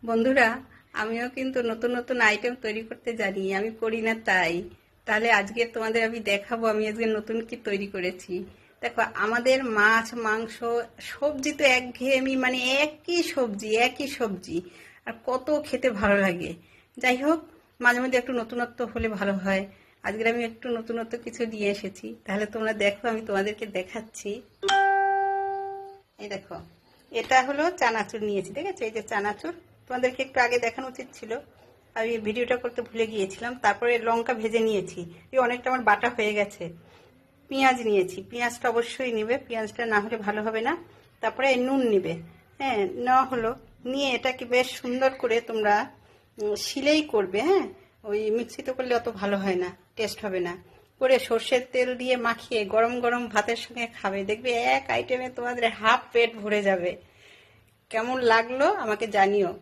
বন্ধুরা, আমিও কিন্তু নতুন নতুন আইটেম তৈরি করতে জানি। আমি করি না তাই। তাহলে আজকে তোমাদের আমি দেখাবো আমি আজকে নতুন কি তৈরি করেছি। দেখো, আমাদের মাছ মাংস সবজি তো একঘেয়েমি, মানে একই সবজি আর কত খেতে ভালো লাগে। যাই হোক, মাঝে মধ্যে একটু নতুনত্ব হলে ভালো হয়। আজকে আমি একটু নতুনত্ব কিছু নিয়ে এসেছি, তাহলে তোমরা দেখো, আমি তোমাদেরকে দেখাচ্ছি। এই দেখো, এটা হলো চানাচুর নিয়েছি, দেখেছো? এই যে চানাচুর, তোমাদেরকে একটু আগে দেখানো উচিত ছিল, আমি ভিডিওটা করতে ভুলে গিয়েছিলাম। তারপরে লঙ্কা ভেজে নিয়েছি, এই অনেকটা আমার বাটা হয়ে গেছে। পেঁয়াজ নিয়েছি, পেঁয়াজটা অবশ্যই নেবে, পেঁয়াজটা না হলে ভালো হবে না। তারপরে নুন নেবে। হ্যাঁ, নেওয়া হলো। নিয়ে এটাকে বেশ সুন্দর করে তোমরা শিলেই করবে। হ্যাঁ, ওই মিক্সিতে করলে অত ভালো হয় না, টেস্ট হবে না। করে সর্ষের তেল দিয়ে মাখিয়ে গরম গরম ভাতের সঙ্গে খাবে, দেখবে এক আইটেমে তোমাদের হাফ পেট ভরে যাবে। কেমন লাগলো আমাকে জানিও।